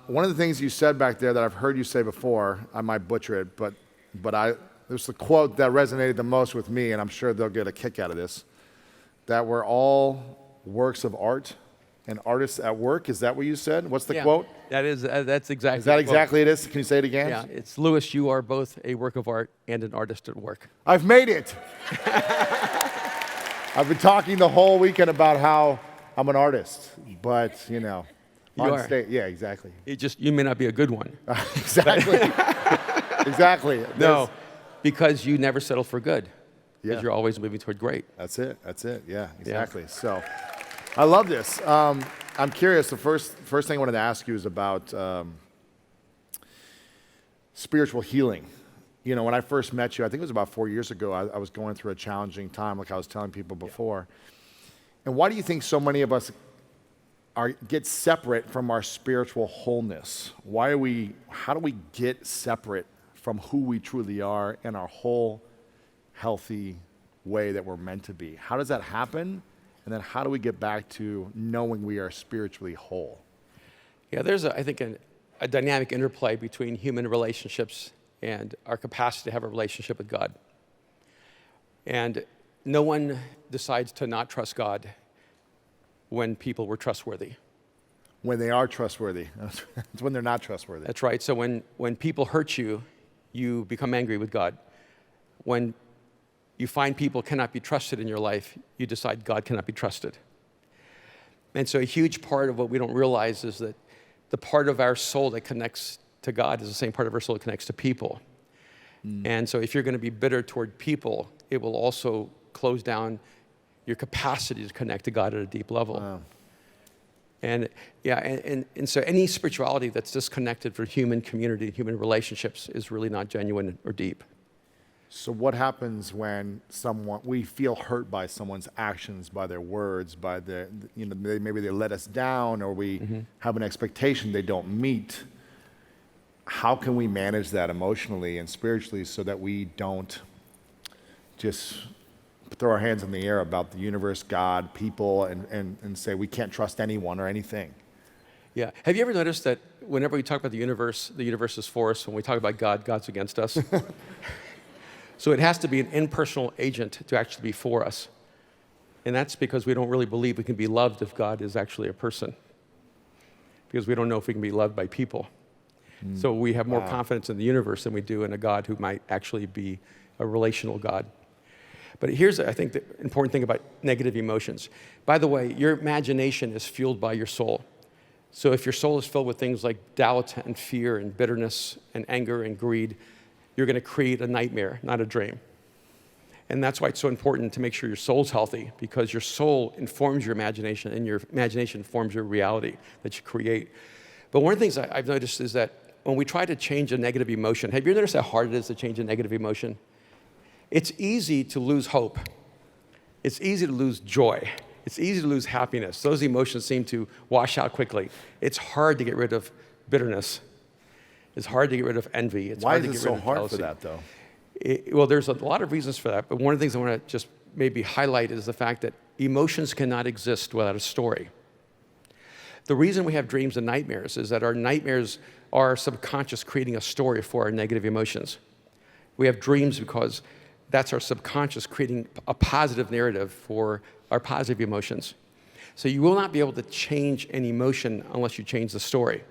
One of the things you said back there that I've heard you say before, I might butcher it, but there's the quote that resonated the most with me, and I'm sure they'll get a kick out of this, that we're all works of art and artists at work. Is that what you said? What's the quote? That's exactly. Is that exactly it is? Can you say it again? Yeah, it's Lewis, you are both a work of art and an artist at work. I've made it. I've been talking the whole weekend about how I'm an artist, but on stage, yeah, exactly. You may not be a good one. Exactly. Exactly. No, because you never settle for good. Because Yeah. you're always moving toward great. That's it. Yeah, exactly. Yeah. So, I love this. I'm curious. The first thing I wanted to ask you is about spiritual healing. When I first met you, I think it was about 4 years ago, I was going through a challenging time, like I was telling people before. And why do you think so many of us get separate from our spiritual wholeness? How do we get separate from who we truly are and our whole healthy way that we're meant to be? How does that happen? And then how do we get back to knowing we are spiritually whole? Yeah, there's, I think, a dynamic interplay between human relationships and our capacity to have a relationship with God. And no one decides to not trust God when people were trustworthy. When they are trustworthy. It's when they're not trustworthy. That's right. So when people hurt you, you become angry with God. When you find people cannot be trusted in your life, you decide God cannot be trusted. And so a huge part of what we don't realize is that the part of our soul that connects to God is the same part of our soul that connects to people. And so if you're going to be bitter toward people, it will also close down your capacity to connect to God at a deep level. Wow. And so any spirituality that's disconnected from human community, human relationships is really not genuine or deep. So what happens when we feel hurt by someone's actions, by their words, by maybe they let us down, or we have an expectation they don't meet? How can we manage that emotionally and spiritually so that we don't just throw our hands in the air about the universe, God, people, and say we can't trust anyone or anything? Yeah. Have you ever noticed that whenever we talk about the universe is for us. When we talk about God, God's against us? So it has to be an impersonal agent to actually be for us. And that's because we don't really believe we can be loved if God is actually a person. Because we don't know if we can be loved by people. So we have more confidence in the universe than we do in a God who might actually be a relational God. But here's, I think, the important thing about negative emotions. By the way, your imagination is fueled by your soul. So if your soul is filled with things like doubt and fear and bitterness and anger and greed, you're going to create a nightmare, not a dream. And that's why it's so important to make sure your soul's healthy, because your soul informs your imagination, and your imagination forms your reality that you create. But one of the things I've noticed is that when we try to change a negative emotion, have you ever noticed how hard it is to change a negative emotion? It's easy to lose hope. It's easy to lose joy. It's easy to lose happiness. Those emotions seem to wash out quickly. It's hard to get rid of bitterness. It's hard to get rid of envy. It's Why hard is to it get so rid of hard jealousy. for that, though? Well, there's a lot of reasons for that, but one of the things I want to just maybe highlight is the fact that emotions cannot exist without a story. The reason we have dreams and nightmares is that our nightmares are our subconscious creating a story for our negative emotions. We have dreams because that's our subconscious creating a positive narrative for our positive emotions. So you will not be able to change an emotion unless you change the story.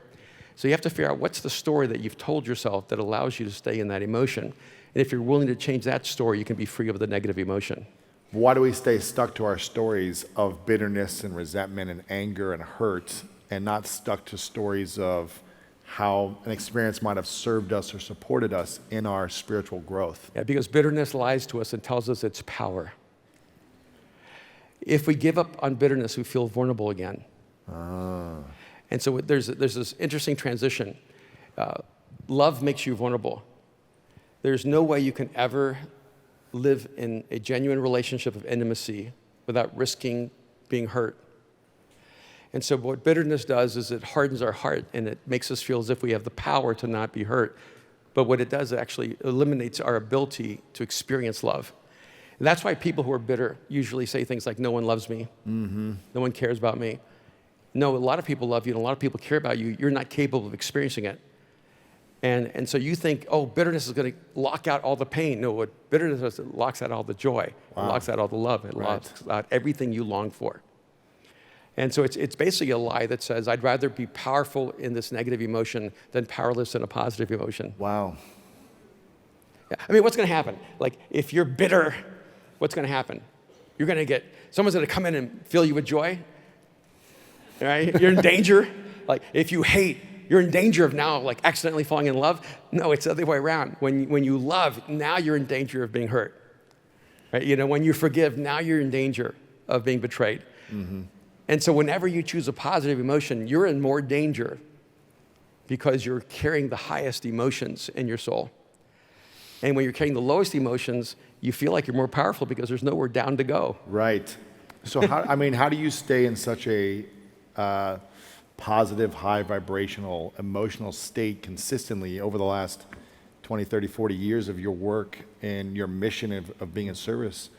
So you have to figure out what's the story that you've told yourself that allows you to stay in that emotion. And if you're willing to change that story, you can be free of the negative emotion. Why do we stay stuck to our stories of bitterness and resentment and anger and hurt, and not stuck to stories of how an experience might have served us or supported us in our spiritual growth? Yeah, because bitterness lies to us and tells us its power. If we give up on bitterness, we feel vulnerable again. And so there's this interesting transition. Love makes you vulnerable. There's no way you can ever live in a genuine relationship of intimacy without risking being hurt. And so what bitterness does is it hardens our heart, and it makes us feel as if we have the power to not be hurt. But what it does, it actually eliminates our ability to experience love. And that's why people who are bitter usually say things like, no one loves me, no one cares about me. no, a lot of people love you and a lot of people care about you. You're not capable of experiencing it. And so you think, oh, bitterness is going to lock out all the pain. No, what bitterness does, it locks out all the joy. Wow. It locks out all the love. It locks out everything you long for. And so it's basically a lie that says, I'd rather be powerful in this negative emotion than powerless in a positive emotion. Wow. Yeah. I mean, what's going to happen? Like, if you're bitter, what's going to happen? You're going to get, someone's going to come in and fill you with joy. Right? You're in danger. Like, if you hate, you're in danger of now, like, accidentally falling in love. No, it's the other way around. When you love, now you're in danger of being hurt. Right? You know, when you forgive, now you're in danger of being betrayed. Mm-hmm. And so whenever you choose a positive emotion, you're in more danger because you're carrying the highest emotions in your soul. And when you're carrying the lowest emotions, you feel like you're more powerful because there's nowhere down to go. Right. So, how do you stay in such a positive, high vibrational, emotional state consistently over the last 20, 30, 40 years of your work and your mission of being in service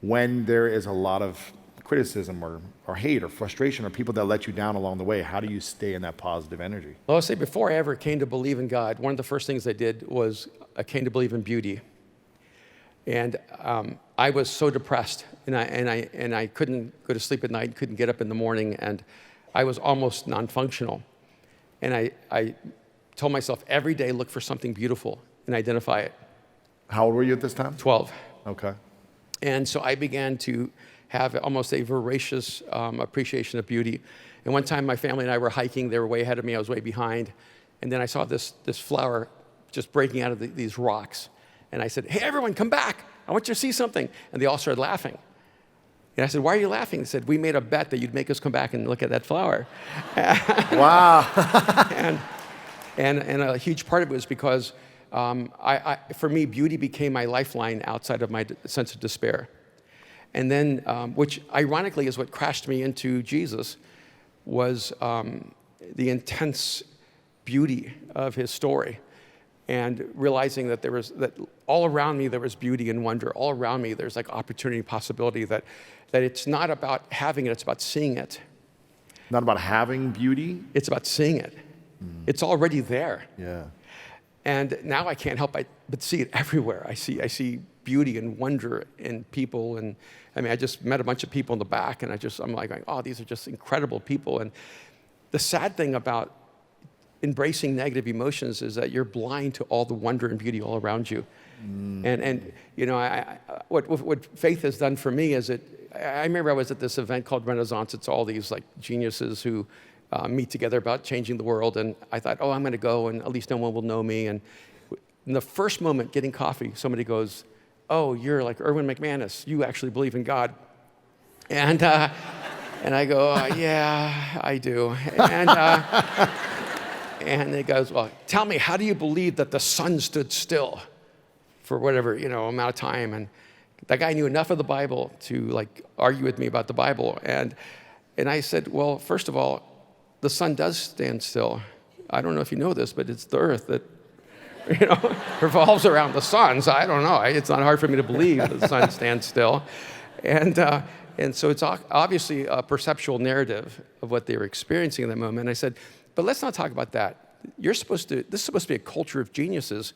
when there is a lot of criticism or hate or frustration or people that let you down along the way? How do you stay in that positive energy? Well, I'll say before I ever came to believe in God, one of the first things I did was I came to believe in beauty. And I was so depressed, and I couldn't go to sleep at night, couldn't get up in the morning, and I was almost non-functional. And I told myself every day, look for something beautiful and identify it. How old were you at this time? 12. Okay. And so I began to have almost a voracious appreciation of beauty. And one time my family and I were hiking. They were way ahead of me. I was way behind. And then I saw this flower just breaking out of these rocks. And I said, hey, everyone, come back. I want you to see something. And they all started laughing. And I said, why are you laughing? They said, we made a bet that you'd make us come back and look at that flower. Wow. and a huge part of it was because for me, beauty became my lifeline outside of my sense of despair. And then, which ironically is what crashed me into Jesus, was the intense beauty of his story. And realizing that that all around me there was beauty and wonder. All around me there's like opportunity, possibility, that it's not about having it, it's about seeing it. Not about having beauty? It's about seeing it. It's already there. Yeah. And now I can't help but see it everywhere. I see beauty and wonder in people. And I mean, I just met a bunch of people in the back, and I'm like, oh, these are just incredible people. And the sad thing about embracing negative emotions is that you're blind to all the wonder and beauty all around you. And you know, what faith has done for me is I remember I was at this event called Renaissance. It's all these like geniuses who meet together about changing the world. And I thought, oh, I'm going to go, and at least no one will know me. And in the first moment getting coffee, somebody goes, oh, you're like Erwin McManus. You actually believe in God. And I go, yeah, I do. And it goes, well, tell me, how do you believe that the sun stood still for whatever, amount of time? And that guy knew enough of the Bible to like argue with me about the Bible. And I said, well, first of all, the sun does stand still. I don't know if you know this, but it's the earth that, revolves around the sun. So I don't know. It's not hard for me to believe that the sun stands still. And so it's obviously a perceptual narrative of what they were experiencing in that moment. And I said, but let's not talk about that. This is supposed to be a culture of geniuses.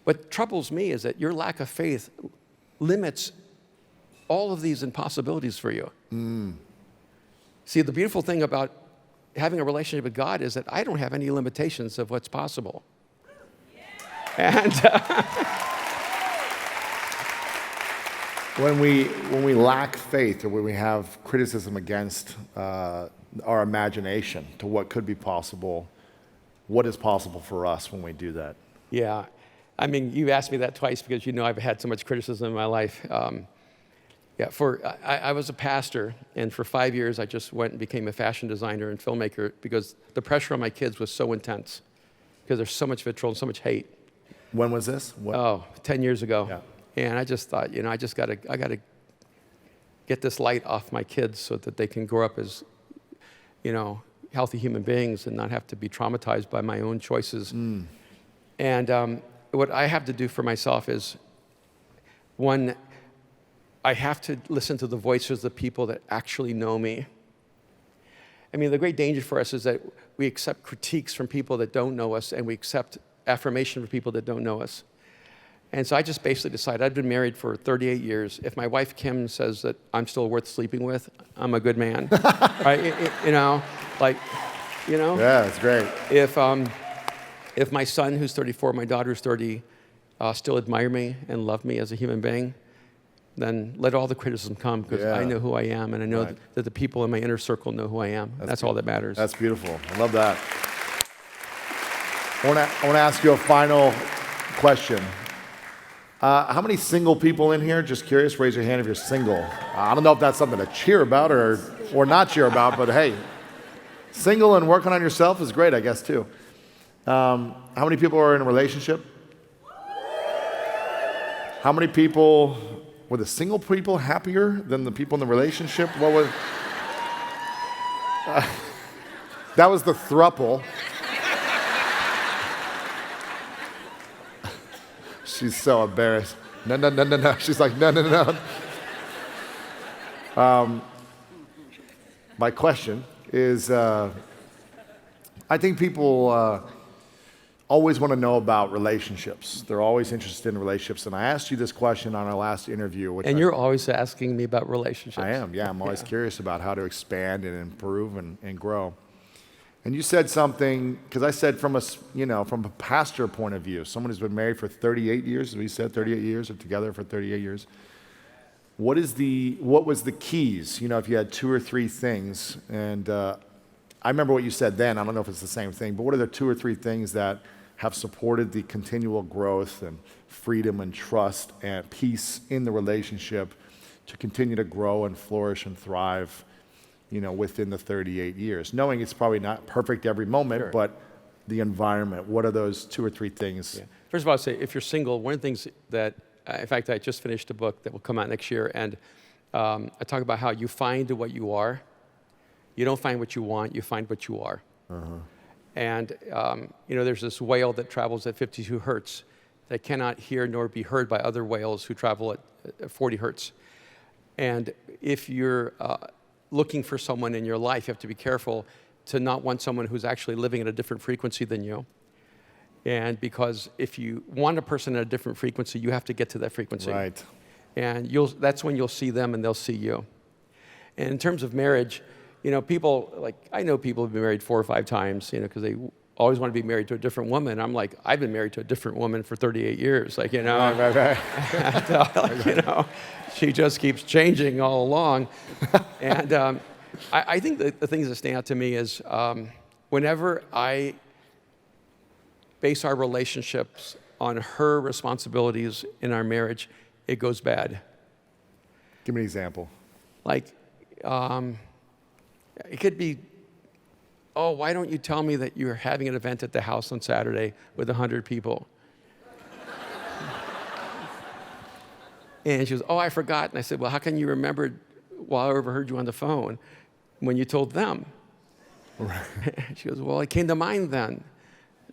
What troubles me is that your lack of faith limits all of these impossibilities for you. See, the beautiful thing about having a relationship with God is that I don't have any limitations of what's possible. And when we lack faith, or when we have criticism against our imagination to what could be possible, what is possible for us when we do that? Yeah. I mean, you asked me that twice because I've had so much criticism in my life. I was a pastor, and for 5 years I just went and became a fashion designer and filmmaker because the pressure on my kids was so intense because there's so much vitriol and so much hate. When was this? 10 years ago. Yeah. And I just thought, I gotta get this light off my kids so that they can grow up as, healthy human beings and not have to be traumatized by my own choices. And what I have to do for myself is, one, I have to listen to the voices of the people that actually know me. I mean, the great danger for us is that we accept critiques from people that don't know us, and we accept affirmation from people that don't know us. And so I just basically decided, I've been married for 38 years. If my wife, Kim, says that I'm still worth sleeping with, I'm a good man. Right? Yeah, that's great. If my son, who's 34, my daughter, who's 30, still admire me and love me as a human being, then let all the criticism come, because I know who I am, and I know that the people in my inner circle know who I am. That's all that matters. That's beautiful. I love that. I want to ask you a final question. How many single people in here? Just curious, raise your hand if you're single. I don't know if that's something to cheer about or not cheer about, but hey, single and working on yourself is great, I guess, too. How many people are in a relationship? How many people, were the single people happier than the people in the relationship? What was? That was the throuple. She's so embarrassed. No. She's like, no. My question is, I think people always want to know about relationships. They're always interested in relationships. And I asked you this question on our last interview. And you're always asking me about relationships. I am, yeah. I'm always curious about how to expand and improve and grow. And you said something, because I said from a pastor point of view, someone who's been married for 38 years, as we said, 38 years, or together for 38 years. What was the keys? If you had 2 or 3 things, and I remember what you said then. I don't know if it's the same thing, but what are the 2 or 3 things that have supported the continual growth and freedom and trust and peace in the relationship to continue to grow and flourish and thrive, within the 38 years? Knowing it's probably not perfect every moment, but the environment, what are those 2 or 3 things? Yeah. First of all, I'd say if you're single, one of the things that, in fact, I just finished a book that will come out next year, and I talk about how you find what you are. You don't find what you want, you find what you are. And, there's this whale that travels at 52 hertz that cannot hear nor be heard by other whales who travel at 40 hertz. And if you're looking for someone in your life, you have to be careful to not want someone who's actually living at a different frequency than you. And because if you want a person at a different frequency, you have to get to that frequency. Right. And that's when you'll see them and they'll see you. And in terms of marriage, people, I know people who've been married 4 or 5 times, because they always want to be married to a different woman. I'm like, I've been married to a different woman for 38 years. Right. And, she just keeps changing all along. And I think that the things that stand out to me is whenever I base our relationships on her responsibilities in our marriage, it goes bad. Give me an example. It could be, oh, why don't you tell me that you're having an event at the house on Saturday with 100 people? And she goes, oh, I forgot. And I said, well, how can you remember while I overheard you on the phone when you told them? Right. She goes, well, it came to mind then.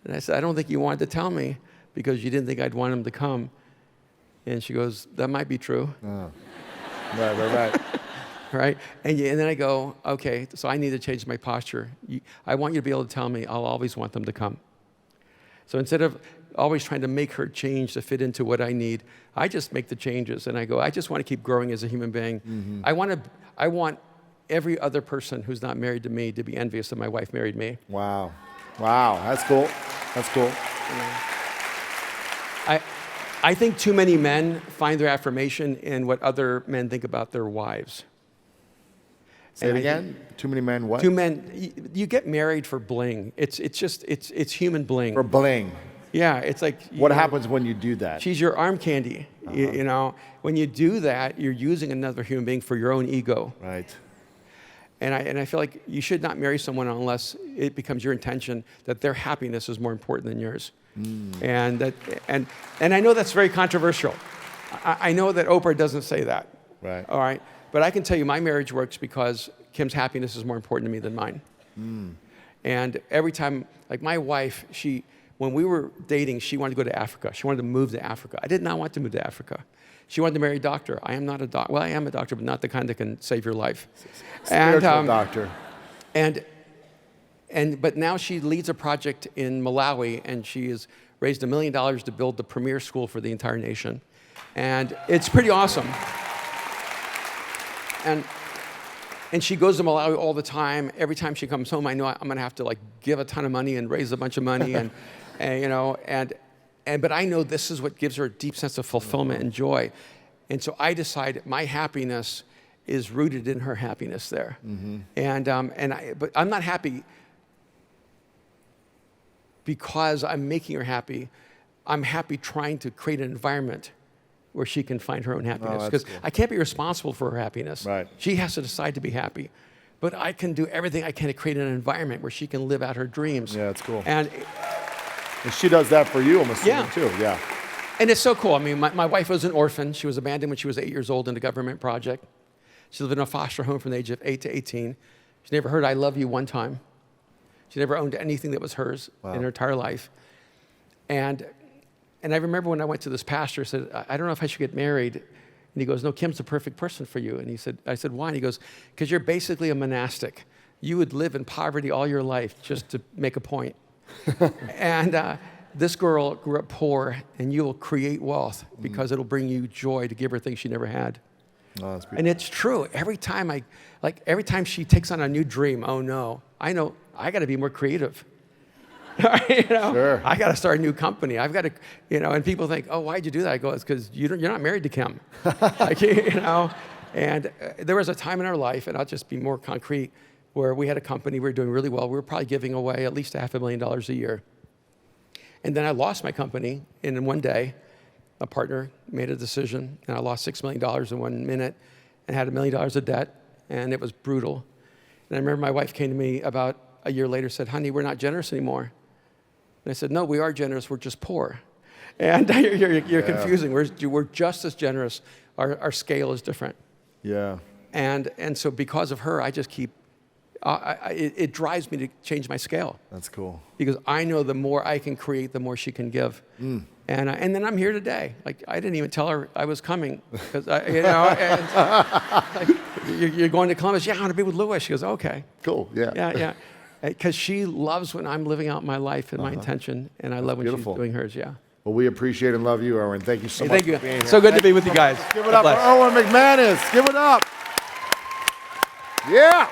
And I said, I don't think you wanted to tell me because you didn't think I'd want him to come. And she goes, that might be true. Oh. Right. Right? And then I go, okay, so I need to change my posture. I want you to be able to tell me I'll always want them to come. So instead of always trying to make her change to fit into what I need, I just make the changes. And I go, I just want to keep growing as a human being. Mm-hmm. I want every other person who's not married to me to be envious that my wife married me. Wow. That's cool. I think too many men find their affirmation in what other men think about their wives. Say it again. Too many men what? Two men. You get married for bling. It's human bling. For bling. Yeah, it's like. What happens when you do that? She's your arm candy. When you do that, you're using another human being for your own ego. Right. And I feel like you should not marry someone unless it becomes your intention that their happiness is more important than yours. And I know that's very controversial. I know that Oprah doesn't say that. Right. All right. But I can tell you my marriage works because Kim's happiness is more important to me than mine. And every time, like my wife, when we were dating, she wanted to go to Africa. She wanted to move to Africa. I did not want to move to Africa. She wanted to marry a doctor. I am not a doctor. Well, I am a doctor, but not the kind that can save your life. Spiritual doctor. And But now she leads a project in Malawi, and she has raised $1 million to build the premier school for the entire nation. And it's pretty awesome. And she goes to Malawi all the time. Every time she comes home, I know I'm going to have to like give a ton of money and raise a bunch of money, but I know this is what gives her a deep sense of fulfillment and joy. And so I decide my happiness is rooted in her happiness there. But I'm not happy because I'm making her happy. I'm happy trying to create an environment where she can find her own happiness. Because I can't be responsible for her happiness. Right. She has to decide to be happy. But I can do everything I can to create an environment where she can live out her dreams. Yeah, that's cool. And she does that for you, I'm assuming, too. Yeah. And it's so cool. I mean, my wife was an orphan. She was abandoned when she was 8 years old in a government project. She lived in a foster home from the age of 8 to 18. She never heard I love you one time. She never owned anything that was hers in her entire life. And I remember when I went to this pastor, I said, I don't know if I should get married. And he goes, no, Kim's the perfect person for you. And I said, why? And he goes, because you're basically a monastic. You would live in poverty all your life just to make a point. And this girl grew up poor, and you will create wealth because it'll bring you joy to give her things she never had. Oh, that's beautiful. And it's true. Every time she takes on a new dream, oh no, I know I got to be more creative. Sure. I got to start a new company. I've got to, and people think, oh, why'd you do that? I go, it's because you're not married to Kim. And there was a time in our life, and I'll just be more concrete, where we had a company, we were doing really well. We were probably giving away at least $500,000 a year. And then I lost my company, and in one day, a partner made a decision, and I lost $6 million in 1 minute and had $1 million of debt, and it was brutal. And I remember my wife came to me about a year later, said, honey, we're not generous anymore. And I said, no, we are generous, we're just poor. And you're confusing. We're just as generous. Our scale is different. Yeah. And so because of her, I just keep, it drives me to change my scale. That's cool. Because I know the more I can create, the more she can give. And then I'm here today. Like, I didn't even tell her I was coming. Because, you're going to Columbus? Yeah, I want to be with Louis. She goes, okay. Cool, yeah. Yeah. Because she loves when I'm living out my life and my intention, and I love when beautiful. she's doing hers, yeah. Well, we appreciate and love you, Erwin. Thank you so much Thank you. for being here. So good to be with you guys. Give it up for Erwin McManus. Give it up. Yeah.